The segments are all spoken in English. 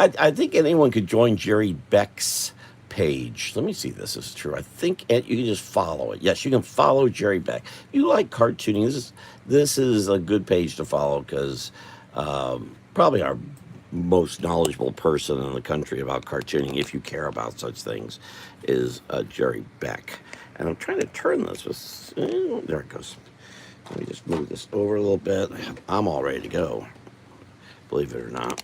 I think anyone could join Jerry Beck's page. Let me see if this is true. I think you can just follow it. Yes, you can follow Jerry Beck. If you like cartooning, this is a good page to follow because probably our most knowledgeable person in the country about cartooning, if you care about such things, is Jerry Beck. And I'm trying to turn this. There it goes. Let me just move this over a little bit. I'm all ready to go, believe it or not.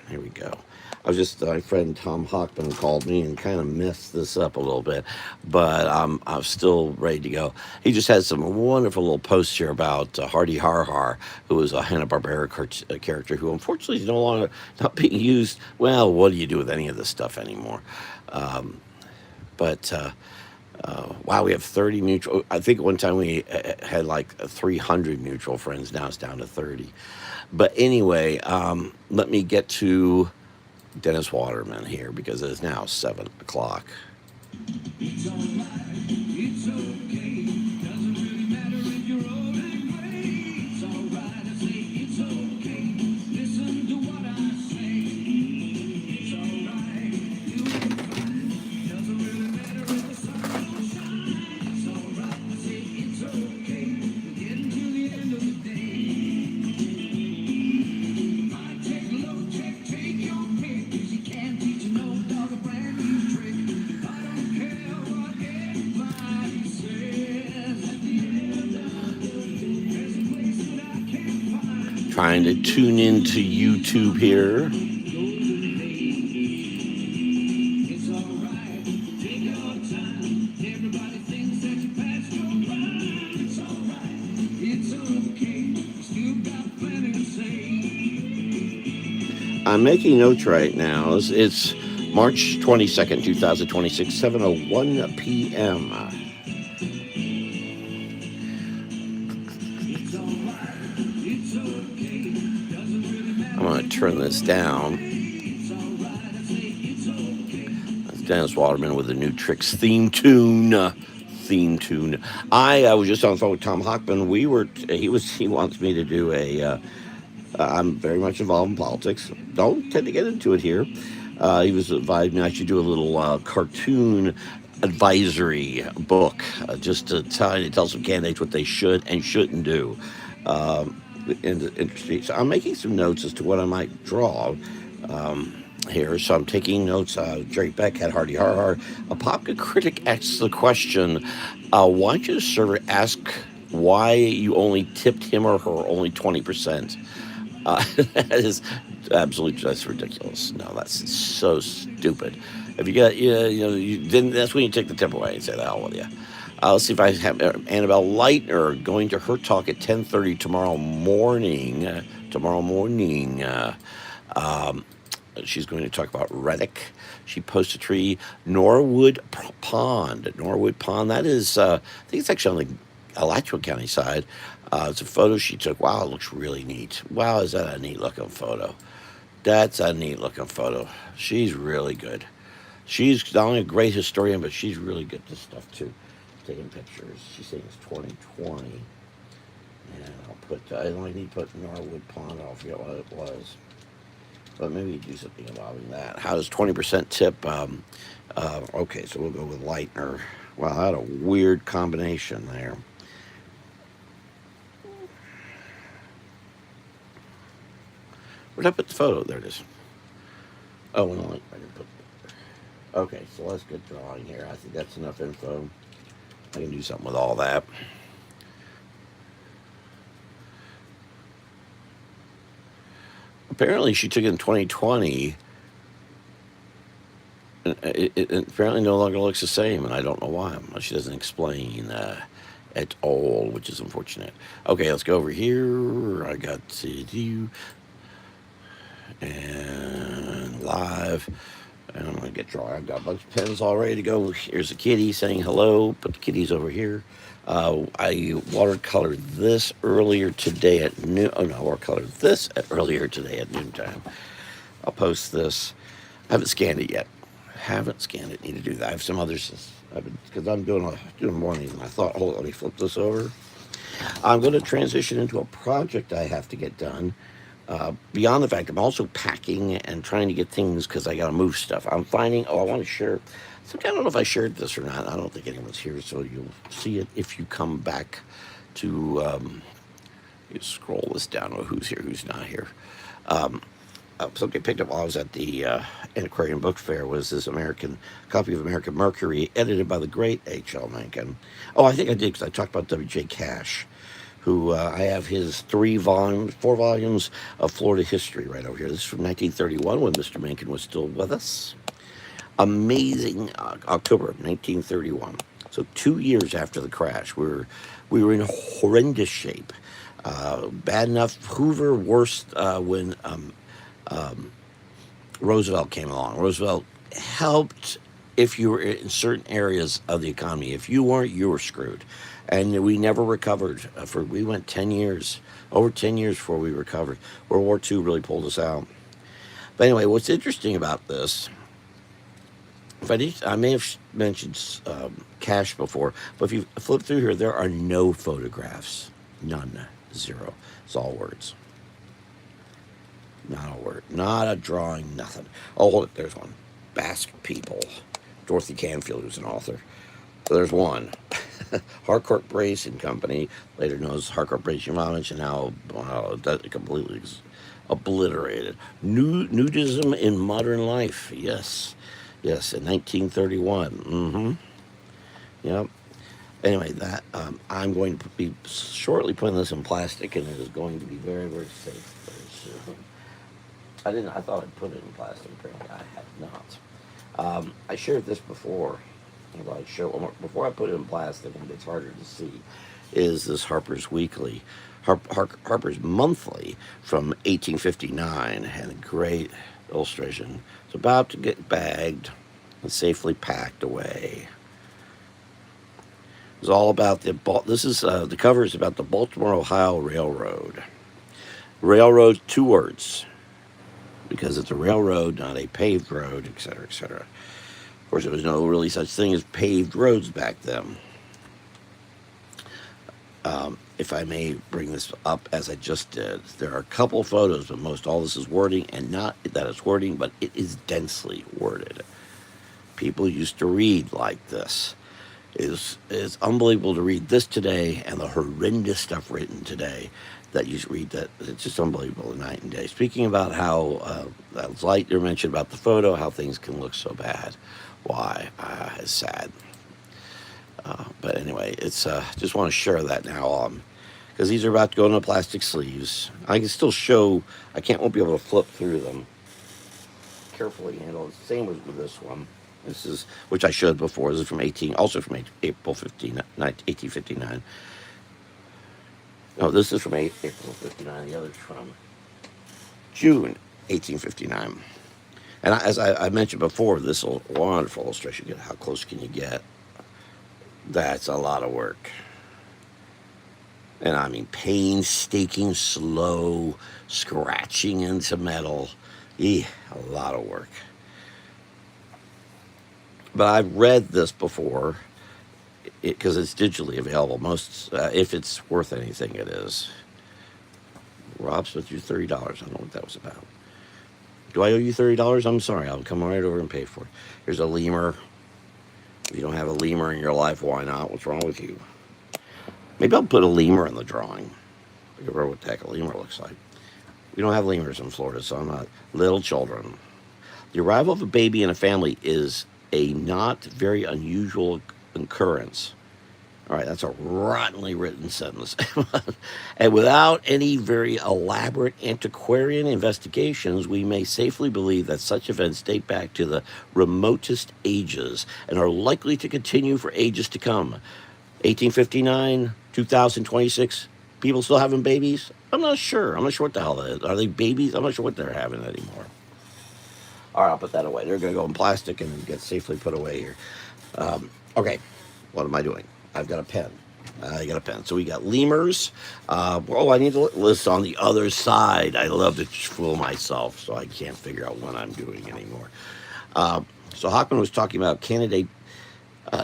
Here we go. I was just my friend Tom Hockman called me and kind of messed this up a little bit, but I'm still ready to go. He just had some wonderful little posts here about Hardy Har Har, who was a Hanna Barbera character who unfortunately is no longer not being used. Well, what do you do with any of this stuff anymore? But wow, we have 30 mutual. I think at one time we had like 300 mutual friends. Now it's down to 30. But anyway, let me get to Dennis Waterman here because it is now 7 o'clock. It's all right. It's okay. Doesn't really matter if you're old and gray. It's all right. I say it's okay. Listen to what I say. It's all right. You'll be fine. Doesn't really matter if the sun don't shine. It's all right. I say it's okay. We're getting to the end of the day. I take a look, take your pick. 'Cause you can't teach an old dog a brand new trick. I don't care what anybody says. At the end of the day, there's a place that I can't find. Trying to tune into YouTube here. It's alright, take your time. Everybody thinks that you passed your prime. It's alright, it's okay. You still got plenty to say. I'm making notes right now. It's March 22nd, 2026, 7:01 p.m. I'm going to turn this down. That's Dennis Waterman with the new Tricks theme tune. I was just on the phone with Tom Hockman. He wants me to do I'm very much involved in politics. Don't tend to get into it here. He was advising me I should do a little cartoon advisory book, just to tell some candidates what they should and shouldn't do. In the industry. So I'm making some notes as to what I might draw here. So I'm taking notes. Jerry Beck had Hardy Har Har. A popular critic asks the question, why should a server ask why you only tipped him or her only 20%? That is absolutely, that's ridiculous. No, that's so stupid. If you got, then that's when you take the tip away and say, the hell with you. Let's see if I have Annabelle Lightner going to her talk at 10:30 tomorrow morning. She's going to talk about Reddick. She posts a tree, Norwood Pond. Norwood Pond, that is, I think it's actually on the Alachua County side. It's a photo she took. Wow, it looks really neat. Wow, is that a neat looking photo? That's a neat looking photo. She's really good. She's not only a great historian, but she's really good at this stuff too. Taking pictures. She's saying it's 2020. And I only need to put Norwood Pond. I forget what it was. But maybe you do something involving that. How does 20% tip? Okay, so we'll go with Lightner. Wow, I had a weird combination there. Where'd I put the photo? There it is. Oh, no, I didn't put it. Okay, so let's get drawing here. I think that's enough info. I can do something with all that. Apparently, she took it in 2020. It apparently no longer looks the same, and I don't know why. She doesn't explain at all, which is unfortunate. Okay, let's go over here. I got to do and live. And I'm going to get drawing. I've got a bunch of pens all ready to go. Here's a kitty saying hello. Put the kitties over here. I watercolored this earlier today at noon. Oh, no, I watercolored this earlier today at noontime. I'll post this. I haven't scanned it yet. Need to do that. I have some others. Because I'm doing more than I thought. Hold on, let me flip this over. I'm going to transition into a project I have to get done. Beyond the fact, I'm also packing and trying to get things because I got to move stuff. I'm finding, oh, I want to share. So I don't know if I shared this or not. I don't think anyone's here, so you'll see it if you come back to you scroll this down. Oh, who's here, who's not here. Something I picked up while I was at the Antiquarian Book Fair was this American copy of American Mercury, edited by the great H.L. Mencken. Oh, I think I did because I talked about W.J. Cash, who I have his 4 volumes of Florida history right over here. This is from 1931 when Mr. Mencken was still with us. Amazing October of 1931. So 2 years after the crash, we were in horrendous shape. Bad enough. Hoover worse when Roosevelt came along. Roosevelt helped if you were in certain areas of the economy. If you weren't, you were screwed. And we never recovered. We went 10 years, over 10 years before we recovered. World War II really pulled us out. But anyway, what's interesting about this, I may have mentioned Cash before, but if you flip through here, there are no photographs. None. Zero. It's all words. Not a word. Not a drawing. Nothing. Oh, hold it. There's one. Basque People. Dorothy Canfield, who's an author. So there's one. Harcourt Brace and Company, later known as Harcourt Brace Yovanovich, and now completely obliterated. Nudism in Modern Life. Yes. Yes, in 1931. Yep. Anyway, that I'm going to be shortly putting this in plastic, and it is going to be very, very safe very soon. I thought I'd put it in plastic. Apparently, I had not. I shared this before. Before I put it in plastic, and it's harder to see, is this Harper's Weekly, Harper's Monthly from 1859, had a great illustration. It's about to get bagged and safely packed away. It's all about the cover is about the Baltimore, Ohio Railroad. Railroad, 2 words, because it's a railroad, not a paved road, etc., etc. Of course, there was no really such thing as paved roads back then. If I may bring this up as I just did, there are a couple photos, but most all this is wording, and not that it's wording, but it is densely worded. People used to read like this. It's unbelievable to read this today and the horrendous stuff written today that you read. That it's just unbelievable, night and day. Speaking about how that light you mentioned about the photo, how things can look so bad. Why? It's sad. But anyway, it's just want to share that now because these are about to go into plastic sleeves. I can still show. Won't be able to flip through them. Carefully handled. Same as with this one. This is, which I showed before. This is from April 15, 1859. No, this is from April 59. The other's from June 1859. And as I mentioned before, this wonderful illustration. How close can you get? That's a lot of work. And I mean, painstaking, slow, scratching into metal. A lot of work. But I've read this before because it's digitally available. If it's worth anything, it is. Rob Smith, you $30. I don't know what that was about. Do I owe you $30? I'm sorry. I'll come right over and pay for it. Here's a lemur. If you don't have a lemur in your life, why not? What's wrong with you? Maybe I'll put a lemur in the drawing. I don't know what the heck a lemur looks like. We don't have lemurs in Florida, so I'm not. Little children. The arrival of a baby in a family is a not very unusual occurrence. All right, that's a rottenly written sentence. And without any very elaborate antiquarian investigations, we may safely believe that such events date back to the remotest ages and are likely to continue for ages to come. 1859, 2026, people still having babies? I'm not sure. I'm not sure what the hell that is. Are they babies? I'm not sure what they're having anymore. All right, I'll put that away. They're going to go in plastic and get safely put away here. Okay, what am I doing? I've got a pen. So we got lemurs. I need to list on the other side. I love to fool myself, so I can't figure out what I'm doing anymore. So Hockman was talking about candidate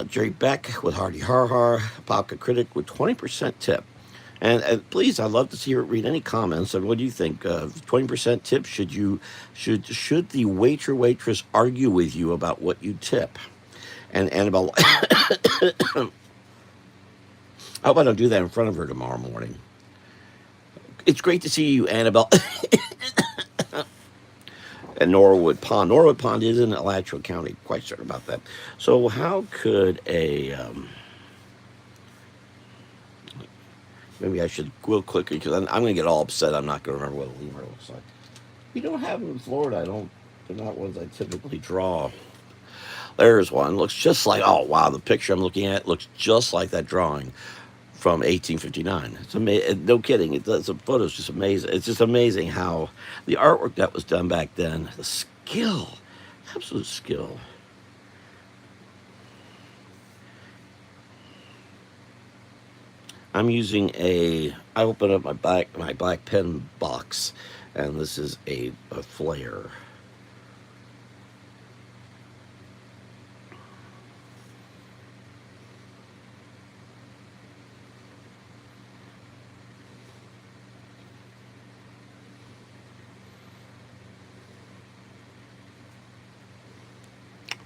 Jerry Beck with Hardy Har Har, Popka Critic with 20% tip. And please, I'd love to see read any comments. And what do you think? 20% tip? Should the waiter waitress argue with you about what you tip? And Annabelle, I hope I don't do that in front of her tomorrow morning. It's great to see you, Annabelle, at Norwood Pond. Norwood Pond is in Alachua County. Quite certain about that. So how could a maybe I should real quickly because I'm going to get all upset. I'm not going to remember what a lemur looks like. You don't have them in Florida. I don't. They're not ones I typically draw. There's one. Looks just like. Oh wow, the picture I'm looking at looks just like that drawing from 1859. It's amazing. No kidding. The photo's just amazing. It's just amazing how the artwork that was done back then. The skill, absolute skill. I'm using a. I open up my black pen box, and this is a flare.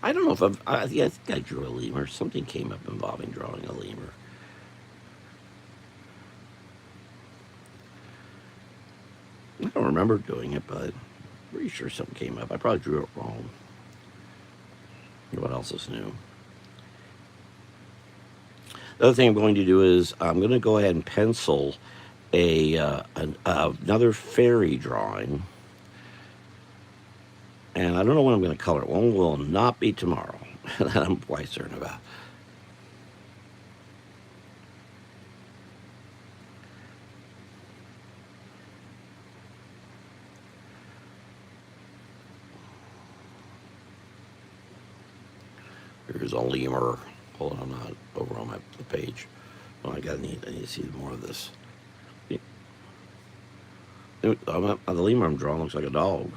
I don't know if yeah, I think I drew a lemur. Something came up involving drawing a lemur. I don't remember doing it, but I'm pretty sure something came up. I probably drew it wrong. What else is new? The other thing I'm going to do is I'm going to go ahead and pencil another fairy drawing, and I don't know when I'm going to color it. One will not be tomorrow. That I'm quite certain about. Here's a lemur. Hold on, I'm not over on the page. Oh, I need to see more of this. The lemur I'm drawing looks like a dog.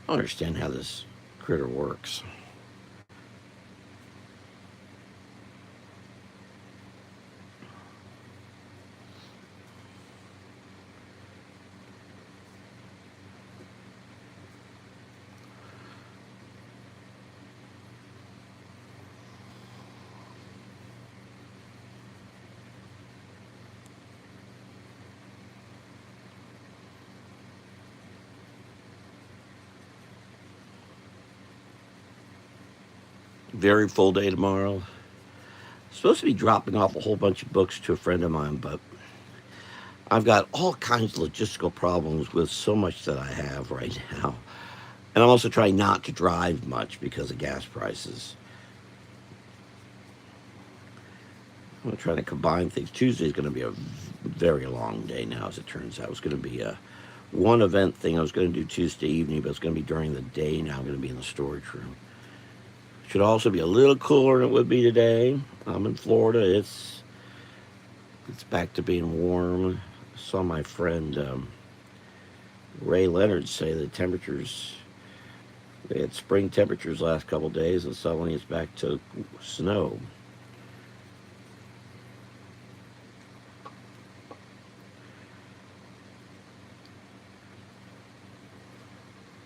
I don't understand how this critter works. Very full day tomorrow. Supposed to be dropping off a whole bunch of books to a friend of mine, but I've got all kinds of logistical problems with so much that I have right now. And I'm also trying not to drive much because of gas prices. I'm trying to combine things. Tuesday's going to be a very long day now, as it turns out. It's going to be a one event thing I was going to do Tuesday evening, but it's going to be during the day now. I'm going to be in the storage room. Should also be a little cooler than it would be today. I'm in Florida. It's back to being warm. I saw my friend Ray Leonard say the temperatures. They had spring temperatures last couple of days, and suddenly it's back to snow.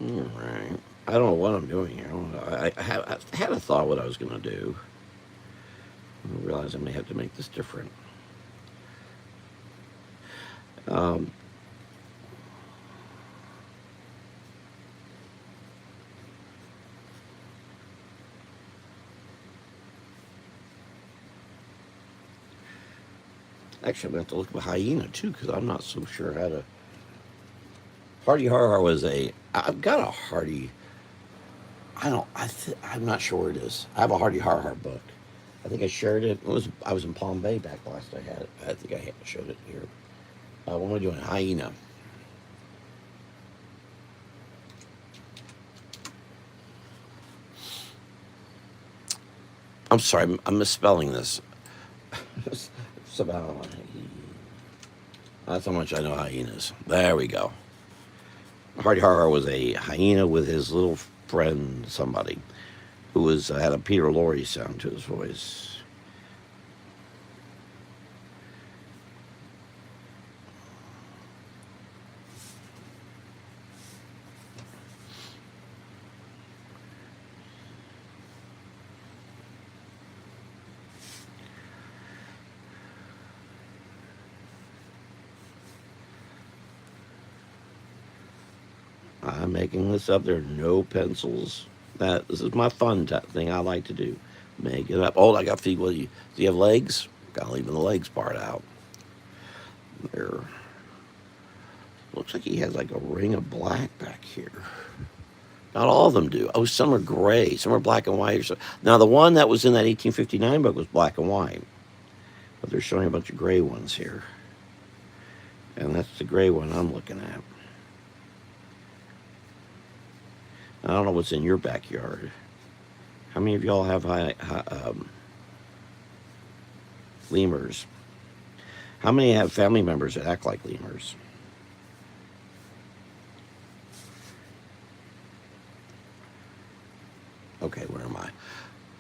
All right. I don't know what I'm doing here. I had a thought what I was going to do. I realize I may have to make this different. Um, Actually, I'm going to have to look at hyena too because I'm not so sure how to. Hardy Har Har was a. I've got a Hardy. I don't. I'm not sure where it is. I have a Hardy Har Har book. I think I shared it. I was in Palm Bay back last I had it. I think I showed it here. What am I doing? Hyena. I'm sorry. I'm misspelling this. Savannah. That's how much I know hyenas. There we go. Hardy Har was a hyena with his little friend, somebody who was had a Peter Lorre sound to his voice. I'm making this up. There are no pencils. This is my fun thing I like to do. Make it up. Oh, I got feet. Do you have legs? Got to leave the legs part out. There. Looks like he has like a ring of black back here. Not all of them do. Oh, some are gray. Some are black and white. Now, the one that was in that 1859 book was black and white. But they're showing a bunch of gray ones here. And that's the gray one I'm looking at. I don't know what's in your backyard. How many of y'all have lemurs? How many have family members that act like lemurs? Okay, where am I?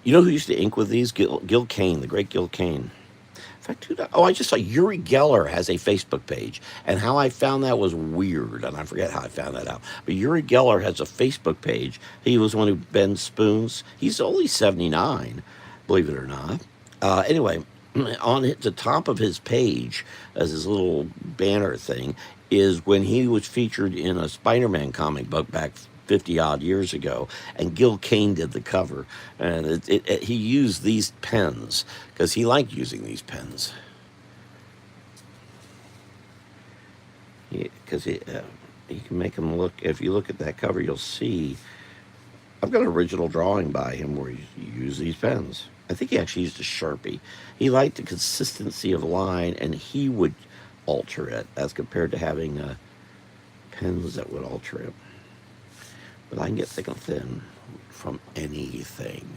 You know who used to ink with these? Gil Kane, the great Gil Kane. In fact, I just saw Uri Geller has a Facebook page, and how I found that was weird, and I forget how I found that out. But Uri Geller has a Facebook page. He was the one who bends spoons. He's only 79, believe it or not. Anyway, on the top of his page, as his little banner thing, is when he was featured in a Spider-Man comic book back 50 odd years ago, and Gil Kane did the cover, and he used these pens because he liked using these pens. Because he can make them look. If you look at that cover, you'll see I've got an original drawing by him where he used these pens. I think he actually used a Sharpie. He liked the consistency of line, and he would alter it as compared to having pens that would alter it. But I can get thick and thin from anything.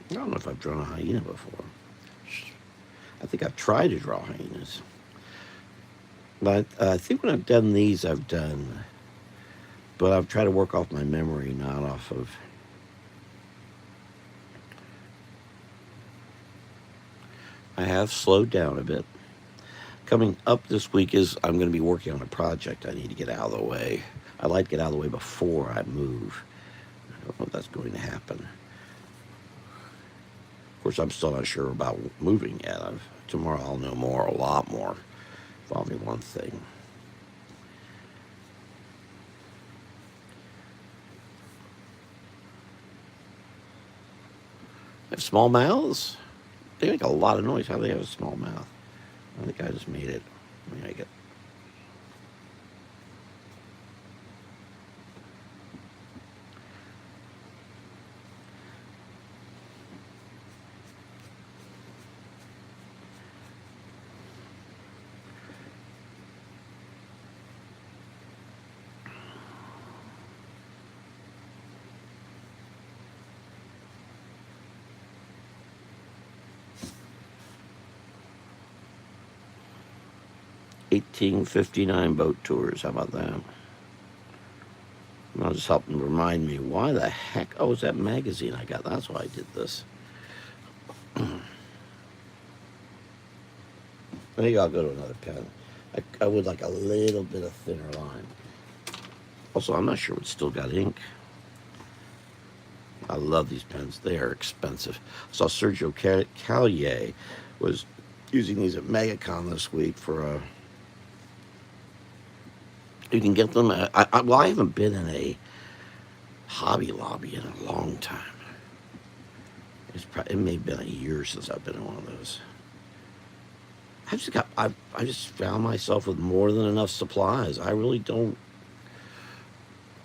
I don't know if I've drawn a hyena before. I think I've tried to draw hyenas. But I think when I've done these, I've done. But I've tried to work off my memory, not off of. I have slowed down a bit. Coming up this week is I'm going to be working on a project I need to get out of the way. I like to get out of the way before I move. I don't know if that's going to happen. Of course, I'm still not sure about moving yet. Tomorrow I'll know more, a lot more. Involving one thing. They have small mouths? They make a lot of noise. How do they have a small mouth? I think I just made it. Let me make it. 1859 boat tours. How about that? I'll just help them remind me why the heck. Oh, it's that magazine I got. That's why I did this. Maybe I'll go to another pen. I would like a little bit of thinner line. Also, I'm not sure it's still got ink. I love these pens. They are expensive. Saw Sergio Callier was using these at MegaCon this week for a. You can get them. I haven't been in a Hobby Lobby in a long time. It may have been a year since I've been in one of those. I just found myself with more than enough supplies. I really don't.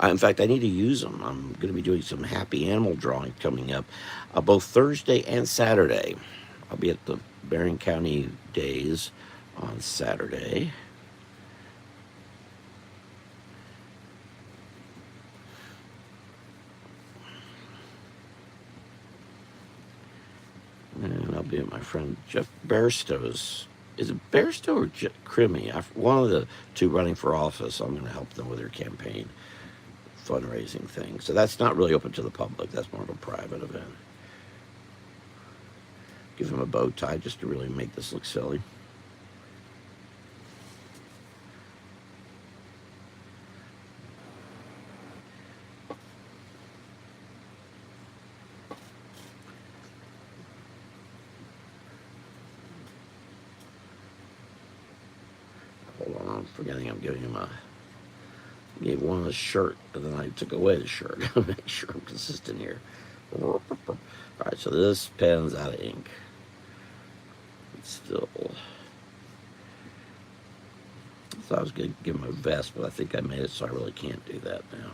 In fact, I need to use them. I'm going to be doing some happy animal drawing coming up, both Thursday and Saturday. I'll be at the Bering County Days on Saturday. And I'll be at my friend Jeff Barstow's. Is it Barstow or Crimmy? One of the two running for office. I'm going to help them with their campaign fundraising thing. So that's not really open to the public. That's more of a private event. Give him a bow tie just to really make this look silly. Hold on, I'm forgetting I'm giving him a. Gave one a shirt, and then I took away the shirt. Make sure I'm consistent here. All right, so this pen's out of ink. It's still. I thought I was going to give him a vest, but I think I made it so I really can't do that now.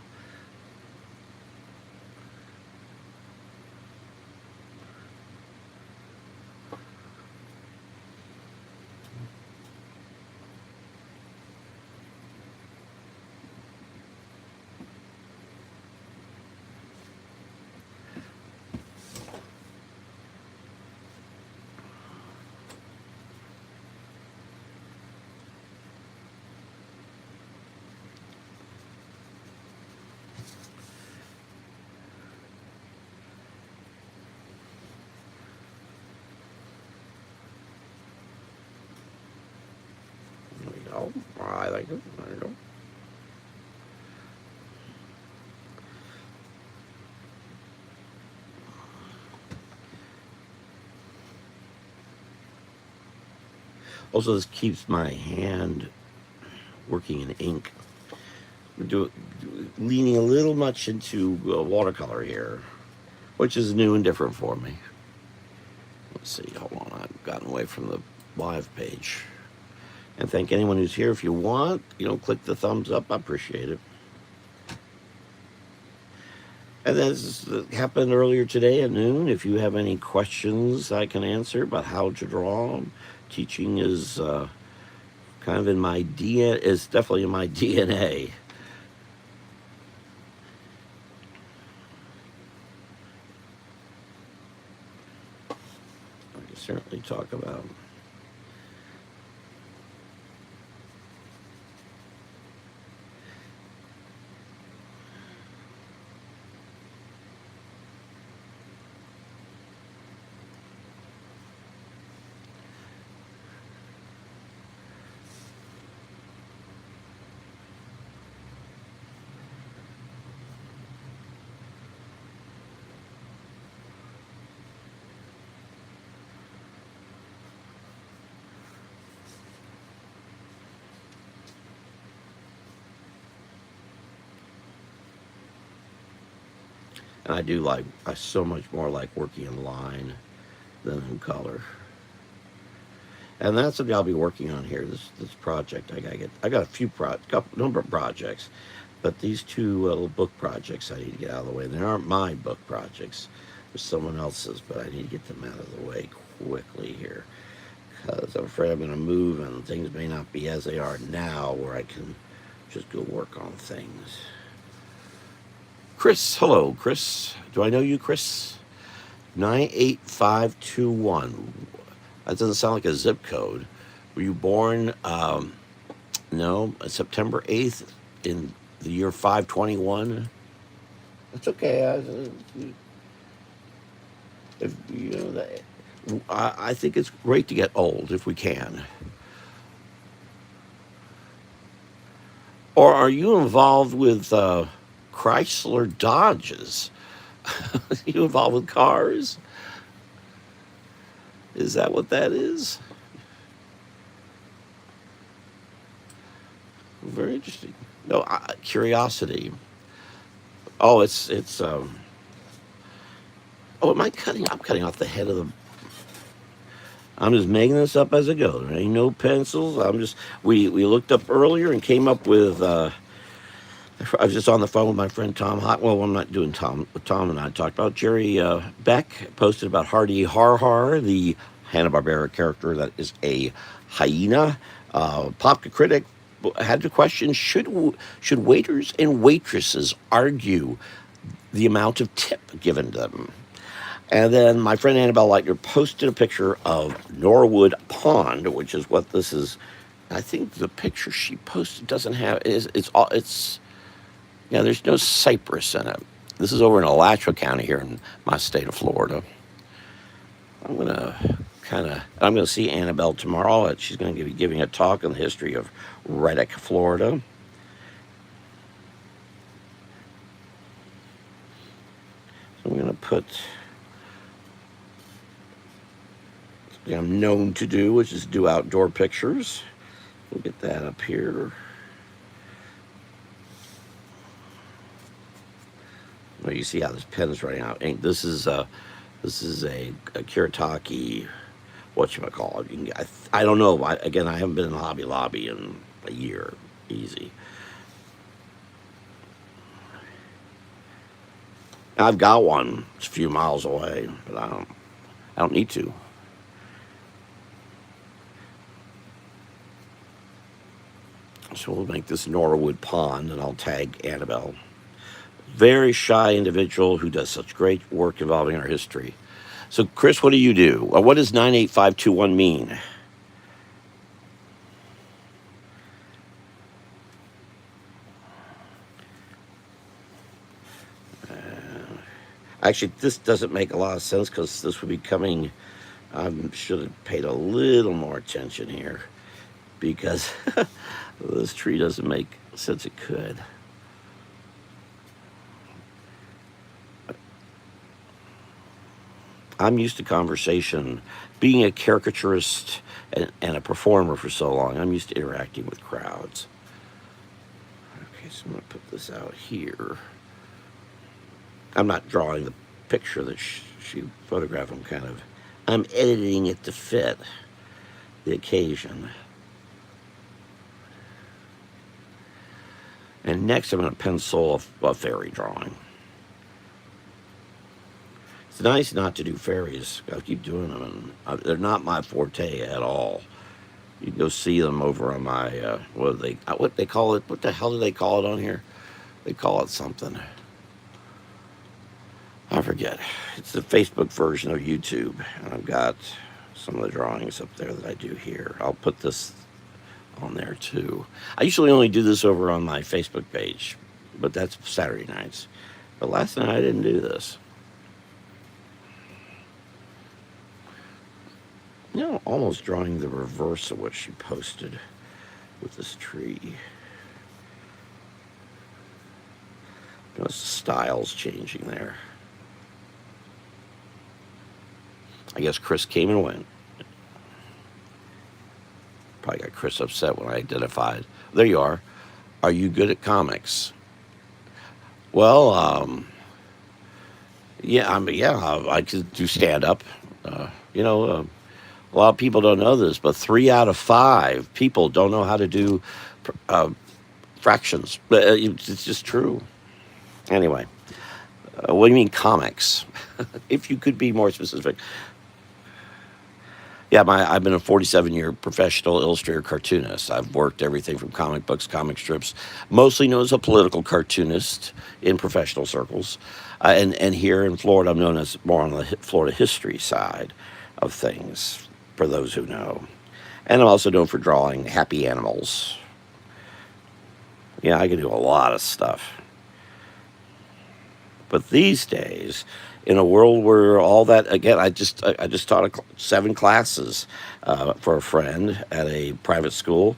There we go. I like it. There you go. Also, this keeps my hand working in ink. Leaning a little much into watercolor here, which is new and different for me. Let's see, hold on, I've gotten away from the live page. And thank anyone who's here. If you want, click the thumbs up. I appreciate it. And this happened earlier today at noon. If you have any questions I can answer about how to draw, teaching is kind of in my DNA. It's definitely in my DNA. I can certainly talk about. And I so much more like working in line than in color. And that's something I'll be working on here. This project, I got a number of projects, but these two little book projects I need to get out of the way. They aren't my book projects; they're someone else's, but I need to get them out of the way quickly here, because I'm afraid I'm going to move and things may not be as they are now, where I can just go work on things. Chris, hello, Chris. Do I know you, Chris? 98521. That doesn't sound like a zip code. Were you born, no, September 8th in the year 521? That's okay. If, I think it's great to get old if we can. Or are you involved with Chrysler Dodges? Are you involved with cars? Is that what that is? Very interesting. No, curiosity. Oh, it's. Oh, am I cutting? I'm cutting off the head of the. I'm just making this up as I go. There ain't no pencils. We looked up earlier and came up with I was just on the phone with my friend Tom Hot. Well, I'm not doing Tom. What Tom and I talked about. Jerry Beck posted about Hardy Har Har, the Hanna-Barbera character that is a hyena. Pop critic had the question: should waiters and waitresses argue the amount of tip given them? And then my friend Annabelle Leitner posted a picture of Norwood Pond, which is what this is. I think the picture she posted doesn't have it's yeah, there's no cypress in it. This is over in Alachua County here in my state of Florida. I'm gonna see Annabelle tomorrow. She's gonna be giving a talk on the history of Reddick, Florida. So I'm gonna put something I'm known to do, which is do outdoor pictures. We'll get that up here. Well, you see how this pen's running out. This is a Kiritaki, whatchamacallit. You can get, I don't know. Again, I haven't been in the Hobby Lobby in a year. Easy. I've got one. It's a few miles away, but I don't need to. So we'll make this Norwood Pond, and I'll tag Annabelle. Very shy individual who does such great work involving our history. So, Chris, what do you do? What does 98521 mean? Actually, this doesn't make a lot of sense because this would be coming. I should have paid a little more attention here because this tree doesn't make sense. It could. I'm used to conversation. Being a caricaturist and a performer for so long, I'm used to interacting with crowds. Okay, so I'm going to put this out here. I'm not drawing the picture that she photographed. I'm editing it to fit the occasion. And next, I'm going to pencil a fairy drawing. It's nice not to do fairies. I keep doing them, and they're not my forte at all. You can go see them over on my what they call it? What the hell do they call it on here? They call it something. I forget. It's the Facebook version of YouTube, and I've got some of the drawings up there that I do here. I'll put this on there too. I usually only do this over on my Facebook page, but that's Saturday nights. But last night I didn't do this. You know, almost drawing the reverse of what she posted with this tree. Notice the style's changing there. I guess Chris came and went. Probably got Chris upset when I identified. There you are. Are you good at comics? Well, I could do stand up. You know, a lot of people don't know this, but 3 out of 5 people don't know how to do fractions. It's just true. Anyway, what do you mean comics? If you could be more specific. Yeah, I've been a 47-year professional illustrator cartoonist. I've worked everything from comic books, comic strips, mostly known as a political cartoonist in professional circles. And here in Florida, I'm known as more on the Florida history side of things, for those who know. And I'm also known for drawing happy animals. Yeah, I can do a lot of stuff. But these days, in a world where all that again, I just taught 7 classes for a friend at a private school.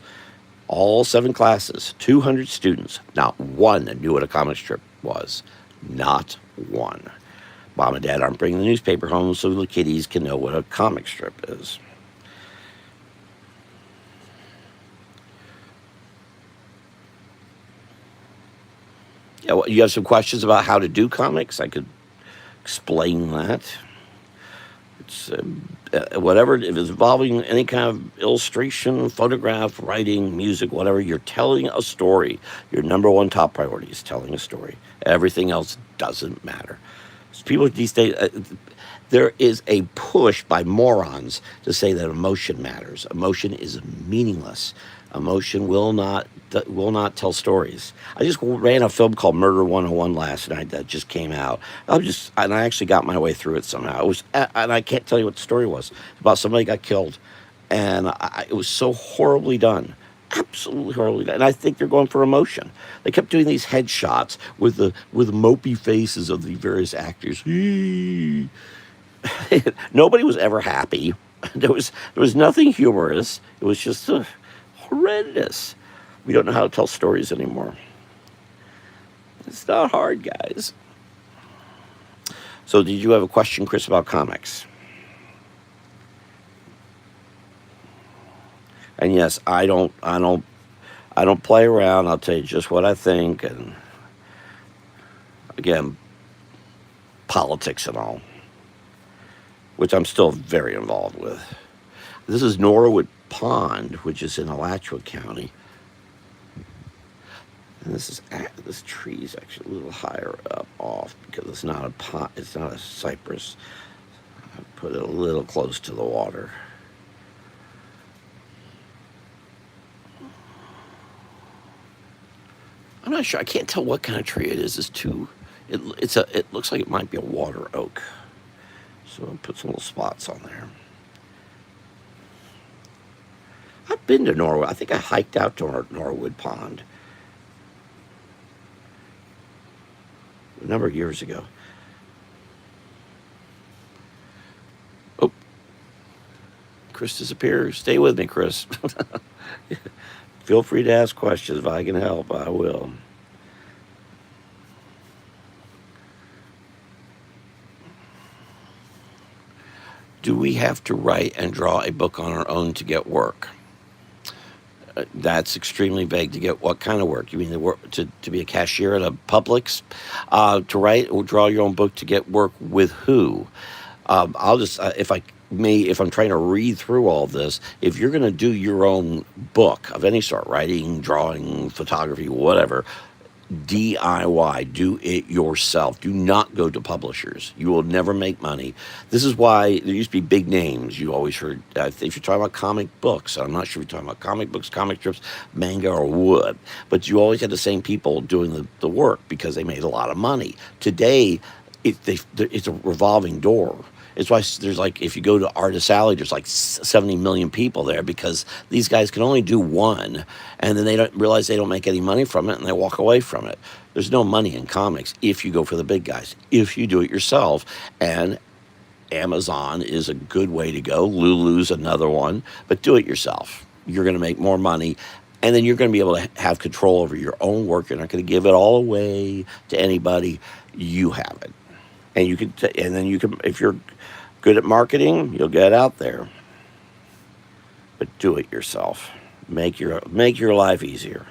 All 7 classes, 200 students. Not one knew what a comic strip was. Not one. Mom and Dad aren't bringing the newspaper home so the kiddies can know what a comic strip is. Yeah, well, you have some questions about how to do comics? I could explain that. It's whatever, if it's involving any kind of illustration, photograph, writing, music, whatever, you're telling a story. Your number one top priority is telling a story. Everything else doesn't matter. So people these days, there is a push by morons to say that emotion matters. Emotion is meaningless. Emotion will not tell stories. I just ran a film called Murder 101 last night that just came out. And I actually got my way through it somehow. And I can't tell you what the story was. About somebody got killed, and it was so horribly done, absolutely horribly done. And I think they're going for emotion. They kept doing these headshots with mopey faces of the various actors. Nobody was ever happy. There was nothing humorous. It was just horrendous. We don't know how to tell stories anymore. It's not hard, guys. So, did you have a question, Chris, about comics? And yes, I don't play around. I'll tell you just what I think, and again, politics and all, which I'm still very involved with. This is Norwood Pond, which is in Alachua County. And this tree is actually a little higher up off because it's not a pond, it's not a cypress. I put it a little close to the water. I'm not sure. I can't tell what kind of tree it is. It looks like it might be a water oak. So I'll put some little spots on there. I've been to Norwood. I think I hiked out to Norwood Pond a number of years ago. Oh, Chris disappears. Stay with me, Chris. Feel free to ask questions. If I can help, I will. Do we have to write and draw a book on our own to get work? That's extremely vague. To get what kind of work? You mean the work to be a cashier at a Publix? To write or draw your own book to get work with who? I'll just if I'm trying to read through all this, if you're going to do your own book of any sort, writing, drawing, photography, whatever, DIY, do it yourself. Do not go to publishers. You will never make money. This is why there used to be big names. You always heard, if you're talking about comic books, I'm not sure if you're talking about comic books, comic strips, manga, or wood, but you always had the same people doing the work because they made a lot of money. Today, it's a revolving door. It's why there's like, if you go to Artist Alley, there's like 70 million people there because these guys can only do one, and then they don't realize they don't make any money from it, and they walk away from it. There's no money in comics if you go for the big guys. If you do it yourself, and Amazon is a good way to go. Lulu's another one, but do it yourself. You're going to make more money, and then you're going to be able to have control over your own work. You're not going to give it all away to anybody. You have it. And and then you can, if you're good at marketing, you'll get out there. But do it yourself. Make your life easier.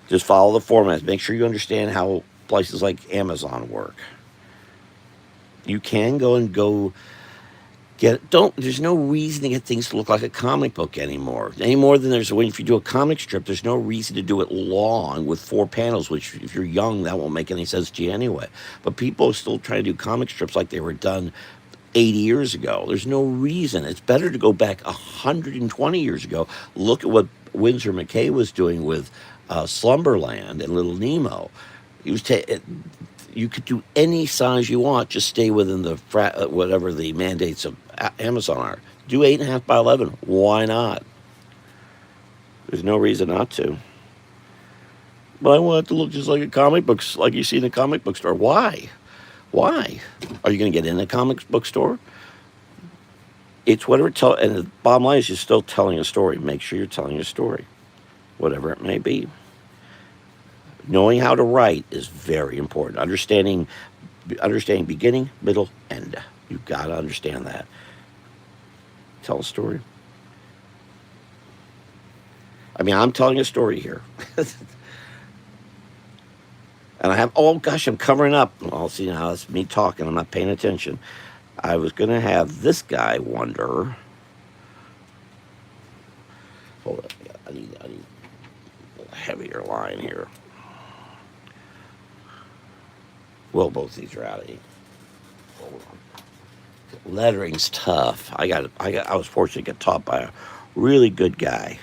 Just follow the formats. Make sure you understand how places like Amazon work. You can go there's no reason to get things to look like a comic book anymore. Any more than if you do a comic strip, there's no reason to do it long with 4 panels, which if you're young, that won't make any sense to you anyway. But people are still trying to do comic strips like they were done 80 years ago. There's no reason. It's better to go back 120 years ago. Look at what Winsor McKay was doing with Slumberland and Little Nemo. He was you could do any size you want. Just stay within the whatever the mandates of Amazon are. Do 8.5 by 11. Why not? There's no reason not to. But I want it to look just like a comic book, like you see in a comic book store. Why? Why? Are you going to get in a comic book store? It's whatever. And the bottom line is you're still telling a story. Make sure you're telling your story, whatever it may be. Knowing how to write is very important. Understanding beginning, middle, end. You've got to understand that. Tell a story. I mean, I'm telling a story here. And I have, oh gosh, I'm covering up. Well, see, now that's me talking. I'm not paying attention. I was going to have this guy wonder. Hold up. Yeah, I need a heavier line here. Well, both these are out of ink. Hold on. Lettering's tough. I was fortunate to get taught by a really good guy.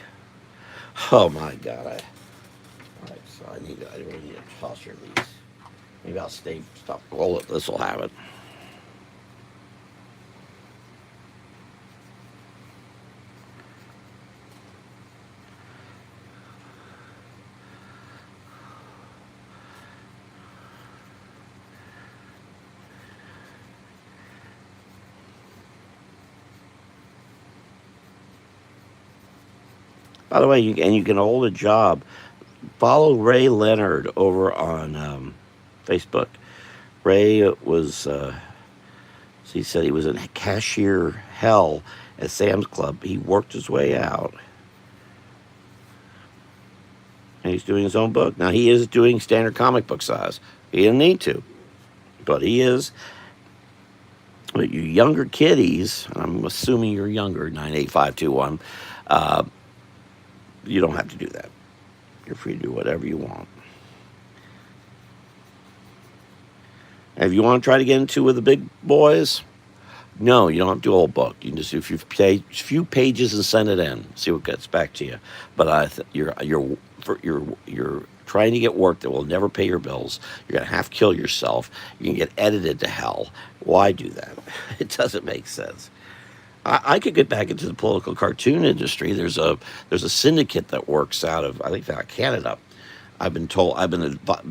Oh my God. All right, so I really need to toss your these. Maybe I'll stop. Roll it. This will have it. By the way, you can hold a job. Follow Ray Leonard over on Facebook. Ray was, he said he was in cashier hell at Sam's Club. He worked his way out, and he's doing his own book. Now, he is doing standard comic book size. He didn't need to, but he is. But you younger kiddies, I'm assuming you're younger, 98521, uh, you don't have to do that. You're free to do whatever you want. And if you want to try to get into with the big boys, no, you don't have to do a whole book. You can just do a few pages and send it in. See what gets back to you. But you're trying to get work that will never pay your bills. You're gonna have to kill yourself. You can get edited to hell. Why do that? It doesn't make sense. I could get back into the political cartoon industry. There's a syndicate that works out of, I think, out of Canada. I've been told,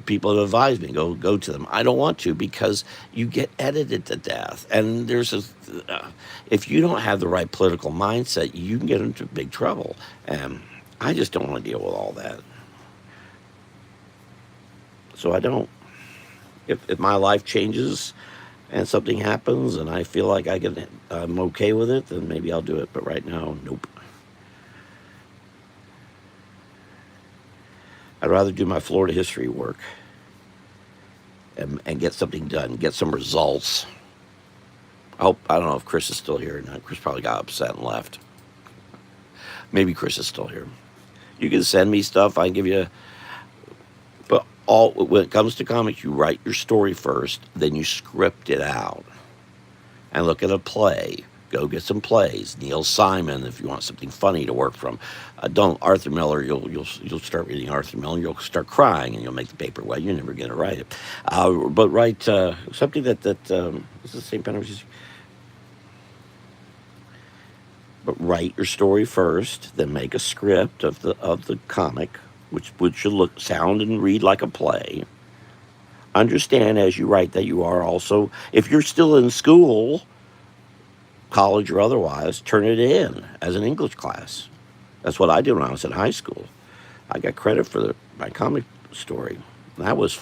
people have advised me, go to them. I don't want to because you get edited to death. And if you don't have the right political mindset, you can get into big trouble. And I just don't want to deal with all that. So I don't. If my life changes and something happens and I feel like I'm okay with it, then maybe I'll do it. But right now, nope. I'd rather do my Florida history work and get something done, get some results. I don't know if Chris is still here or not. Chris probably got upset and left. Maybe Chris is still here. You can send me stuff. I can give you. But when it comes to comics, you write your story first, then you script it out. And look at a play. Go get some plays. Neil Simon, if you want something funny to work from. Don't Arthur Miller. You'll start reading Arthur Miller. You'll start crying, and you'll make the paper wet. You're never going to write it. But write something that this is the same pen I was using. But write your story first, then make a script of the comic, which should sound and read like a play. Understand as you write that you are also, if you're still in school, college or otherwise, turn it in as an English class. That's what I did when I was in high school. I got credit for my comic story. That was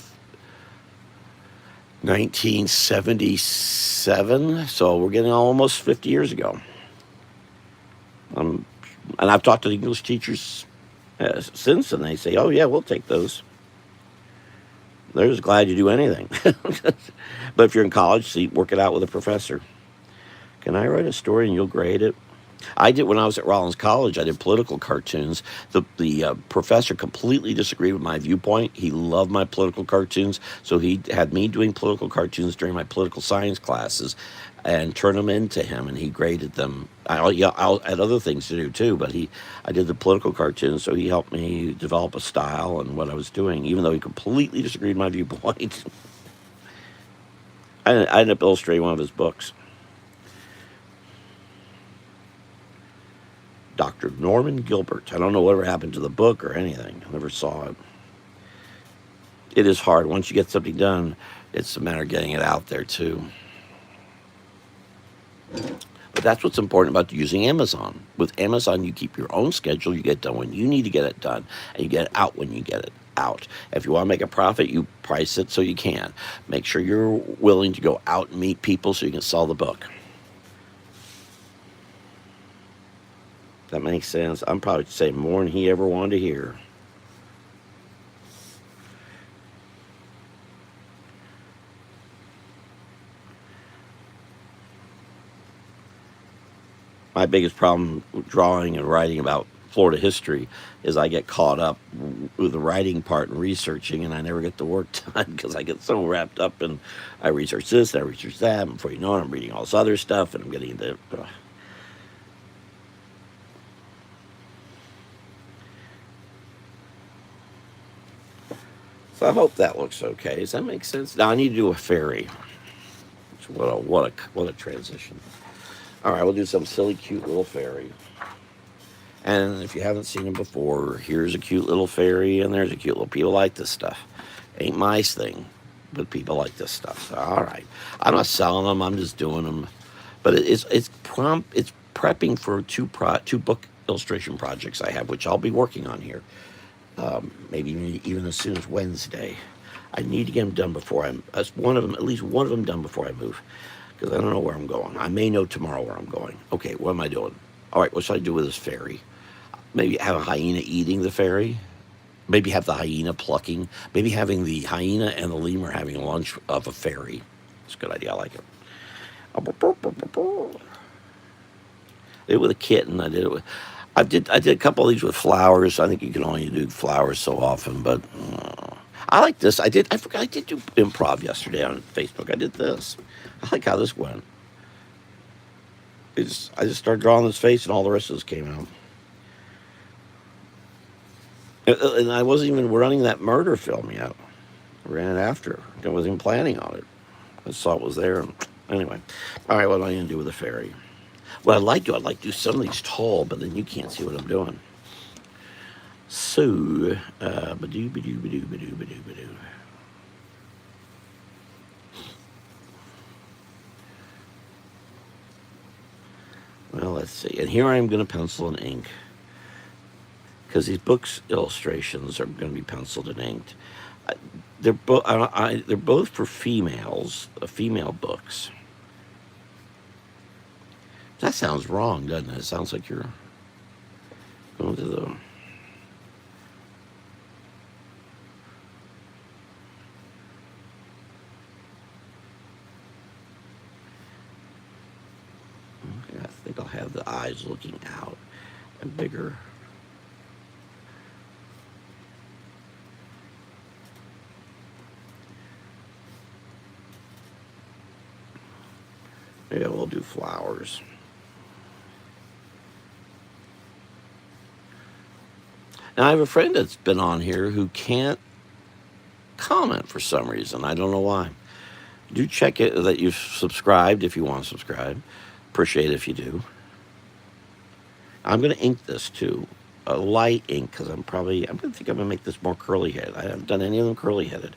1977, so we're getting almost 50 years ago. And I've talked to the English teachers since, and they say, "Oh yeah, we'll take those." They're just glad you do anything. But if you're in college, work it out with a professor. Can I write a story and you'll grade it? I did when I was at Rollins College. I did political cartoons. The professor completely disagreed with my viewpoint. He loved my political cartoons, so he had me doing political cartoons during my political science classes, and turn them into him, and he graded them. I had other things to do too, but I did the political cartoons, so he helped me develop a style and what I was doing, even though he completely disagreed with my viewpoint. I ended up illustrating one of his books. Dr. Norman Gilbert. I don't know whatever happened to the book or anything. I never saw it. It is hard. Once you get something done, it's a matter of getting it out there too. But that's what's important about using Amazon. With Amazon, you keep your own schedule. You get done when you need to get it done, and you get it out when you get it out. If you want to make a profit, you price it so you can. Make sure you're willing to go out and meet people so you can sell the book. That makes sense. I'm probably saying more than he ever wanted to hear. My biggest problem with drawing and writing about Florida history is I get caught up with the writing part and researching, and I never get the work done because I get so wrapped up in I research this, and I research that, and before you know it, I'm reading all this other stuff, and I'm getting into. So I hope that looks okay. Does that make sense? Now I need to do a fairy. What a transition. All right, we'll do some silly, cute little fairy. And if you haven't seen them before, here's a cute little fairy, and there's a cute little. People like this stuff. Ain't my thing, but people like this stuff. So, all right, I'm not selling them. I'm just doing them. But it's prepping for two book illustration projects I have, which I'll be working on here. Maybe even as soon as Wednesday. I need to get them done before I'm. At least one of them done before I move, because I don't know where I'm going. I may know tomorrow where I'm going. Okay, what am I doing? All right, what should I do with this fairy? Maybe have a hyena eating the fairy. Maybe have the hyena plucking. Maybe having the hyena and the lemur having lunch of a fairy. It's a good idea. I like it. Did it with a kitten. I did a couple of these with flowers. I think you can only do flowers so often, but I like this. I forgot I did do improv yesterday on Facebook. I did this. I like how this went. I just started drawing this face, and all the rest of this came out. And I wasn't even running that murder film yet. I ran it after. I wasn't even planning on it. I saw it was there. Anyway, all right. What am I going to do with the fairy? What I'd like to do some of these tall, but then you can't see what I'm doing. So, badoo, badoo, badoo, badoo, badoo, badoo. Well, let's see. And here I am going to pencil and ink, because these books illustrations are going to be penciled and inked. They're both for females, female books. That sounds wrong, doesn't it? It sounds like you're going to the. I think I'll have the eyes looking out and bigger. Yeah, we'll do flowers. Now, I have a friend that's been on here who can't comment for some reason. I don't know why. Do check it that you've subscribed if you want to subscribe. Appreciate it if you do. I'm going to ink this too. A light ink, because I'm going to think I'm going to make this more curly headed. I haven't done any of them curly headed.